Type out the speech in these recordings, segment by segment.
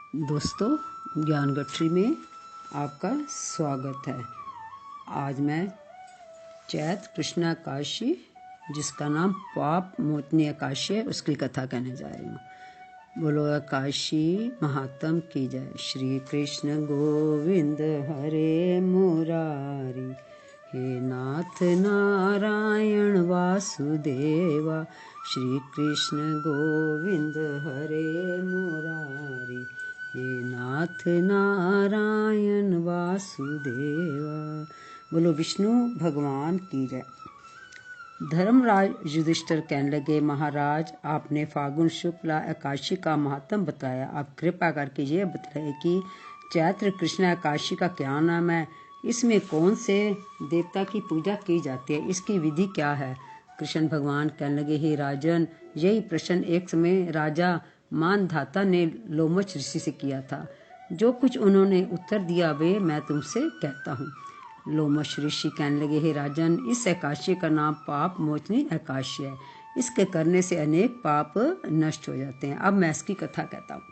दोस्तों, ज्ञान गठरी में आपका स्वागत है। आज मैं चैत्र कृष्ण एकादशी, जिसका नाम पाप मोचनी एकादशी है, उसकी कथा कहने जा रही हूँ। बोलो एकादशी महात्म की जय। श्री कृष्ण गोविंद हरे मुरारी, हे नाथ नारायण वासुदेवा। श्री कृष्ण गोविंद हरे मुरारी, हे नाथ नारायण वासुदेवा। बोलो विष्णु भगवान की जय। धर्मराज युधिष्ठिर कहने लगे, महाराज आपने फागुन शुक्ला एकादशी का महात्म बताया। आप कृपा करके ये बताइए कि चैत्र कृष्ण एकादशी का क्या नाम है, इसमें कौन से देवता की पूजा की जाती है, इसकी विधि क्या है। कृष्ण भगवान कहने लगे, हे राजन, यही प्रश्न एक समय राजा मानधाता ने लोमश ऋषि से किया था। जो कुछ उन्होंने उत्तर दिया वे मैं तुमसे कहता हूँ। लोमश ऋषि कहने लगे, हे राजन, इस एकादशी का नाम पाप मोचनी एकादशी है। इसके करने से अनेक पाप नष्ट हो जाते हैं। अब मैं इसकी कथा कहता हूँ।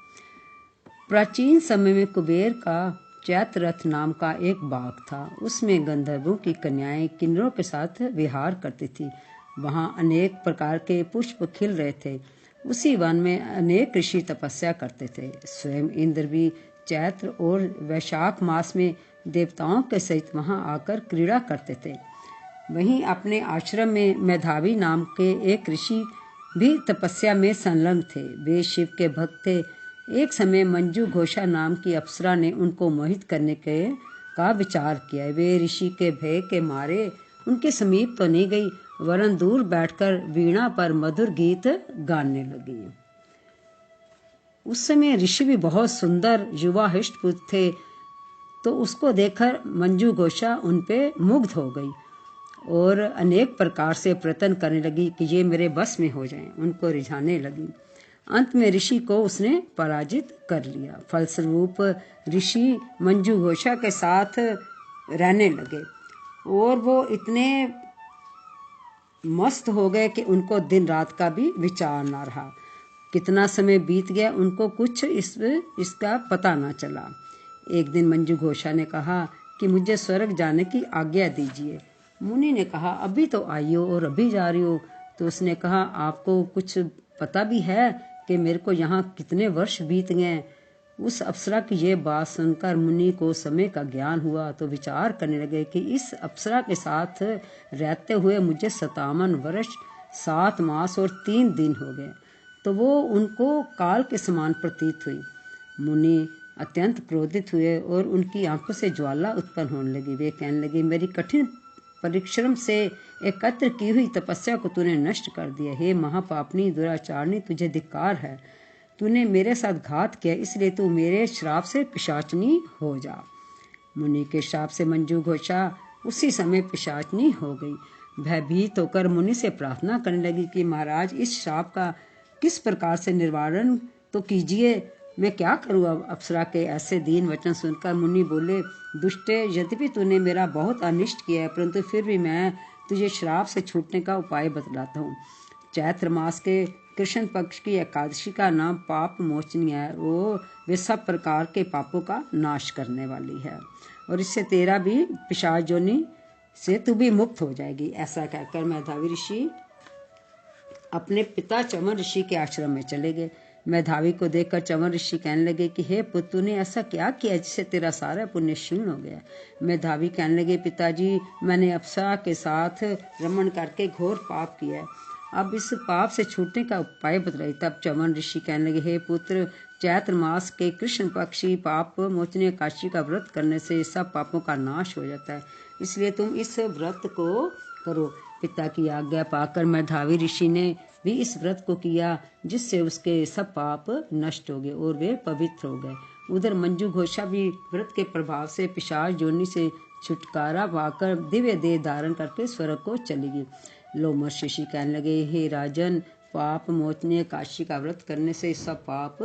प्राचीन समय में कुबेर का चैत्ररथ नाम का एक बाग था। उसमें गंधर्वों की कन्याएं किन्नरों के साथ विहार करती थी। वहाँ अनेक प्रकार के पुष्प खिल रहे थे। उसी वन में अनेक ऋषि तपस्या करते थे। स्वयं इंद्र भी चैत्र और वैशाख मास में देवताओं के सहित वहां आकर क्रीड़ा करते थे। वहीं अपने आश्रम में मेधावी नाम के एक ऋषि भी तपस्या में संलग्न थे। वे शिव के भक्त थे। एक समय मंजू घोषा नाम की अप्सरा ने उनको मोहित करने का विचार किया। वे ऋषि के भय के मारे उनके समीप तो नहीं गई, वरन दूर बैठकर वीणा पर मधुर गीत गाने लगी। उस समय ऋषि भी बहुत सुंदर युवा हृष्ट पुरुष थे, तो उसको देखकर मंजू घोषा उन पे मुग्ध हो गई और अनेक प्रकार से प्रयत्न करने लगी कि ये मेरे बस में हो जाएं। उनको रिझाने लगी। अंत में ऋषि को उसने पराजित कर लिया। फलस्वरूप ऋषि मंजू घोषा के साथ रहने लगे और वो इतने मस्त हो गए कि उनको दिन रात का भी विचार ना रहा। कितना समय बीत गया उनको कुछ इसका पता ना चला। एक दिन मंजू घोषा ने कहा कि मुझे स्वर्ग जाने की आज्ञा दीजिए। मुनि ने कहा, अभी तो आई हो और अभी जा रही हो। तो उसने कहा, आपको कुछ पता भी है कि मेरे को यहाँ कितने वर्ष बीत गए। उस अप्सरा की ये बात सुनकर मुनि को समय का ज्ञान हुआ, तो विचार करने लगे कि इस अप्सरा के साथ रहते हुए मुझे 57 वर्ष 7 मास और 3 दिन हो गए। तो वो उनको काल के समान प्रतीत हुई। मुनि अत्यंत क्रोधित हुए और उनकी आंखों से ज्वाला उत्पन्न होने लगी। वे कहने लगे, मेरी कठिन परिश्रम से एकत्र की हुई तपस्या को तूने नष्ट कर दिया। हे महापापनी दुराचारणी, तुझे धिक्कार है। तूने मेरे साथ घात किया, इसलिए तू मेरे श्राप से पिशाचनी हो जा। मुनि के श्राप से मंजू घोषा उसी समय पिशाचनी हो गई। भयभीत होकर मुनि से प्रार्थना करने लगी कि महाराज, इस श्राप का किस प्रकार से निवारण तो कीजिए। मैं क्या करूँ अब। अप्सरा के ऐसे दीन वचन सुनकर मुनि बोले, दुष्टे, यद्यपि तूने मेरा बहुत अनिष्ट किया है, परंतु फिर भी मैं तुझे श्राप से छूटने का उपाय बतलाता हूँ। चैत्र मास के कृष्ण पक्ष की एकादशी का नाम पाप मोचनी है। वे सब प्रकार के पापों का नाश करने वाली है और इससे तेरा भी पिशाच योनि से तू भी मुक्त हो जाएगी। ऐसा कहकर मेधावी ऋषि अपने पिता चमन ऋषि के आश्रम में चले गए। मेधावी को देखकर चमन ऋषि कहने लगे कि हे पुत्र, तूने ऐसा क्या किया जिससे तेरा सारा पुण्य क्षीण हो गया। मेधावी कहने लगे, पिताजी, मैंने अप्सरा के साथ रमण करके घोर पाप किया है। अब इस पाप से छूटने का उपाय बतलाइए। तब चमन ऋषि कहने लगे, हे पुत्र, चैत्र मास के कृष्ण पक्षी पाप मोचनी एकादशी का व्रत करने से सब पापों का नाश हो जाता है, इसलिए तुम इस व्रत को करो। पिता की आज्ञा पाकर मेधावी ऋषि ने भी इस व्रत को किया, जिससे उसके सब पाप नष्ट हो गए और वे पवित्र हो गए। उधर मंजू घोषा भी व्रत के प्रभाव से पिशाच योनि से छुटकारा पाकर दिव्य देह धारण करके स्वर्ग को चली गई। लोमश ऋषि कहने लगे, हे राजन, पाप मोचनी एकादशी का व्रत करने से सब पाप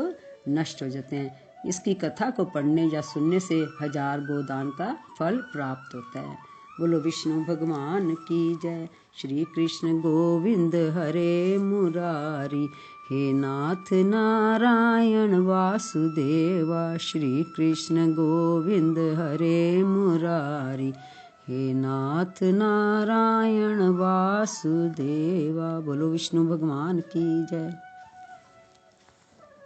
नष्ट हो जाते हैं। इसकी कथा को पढ़ने या सुनने से 1000 गोदान का फल प्राप्त होता है। बोलो विष्णु भगवान की जय। श्री कृष्ण गोविंद हरे मुरारी, हे नाथ नारायण वासुदेवा, श्री कृष्ण गोविंद हरे मुरारी। हे नाथ नारायण वासुदेवा। बोलो विष्णु भगवान की जय।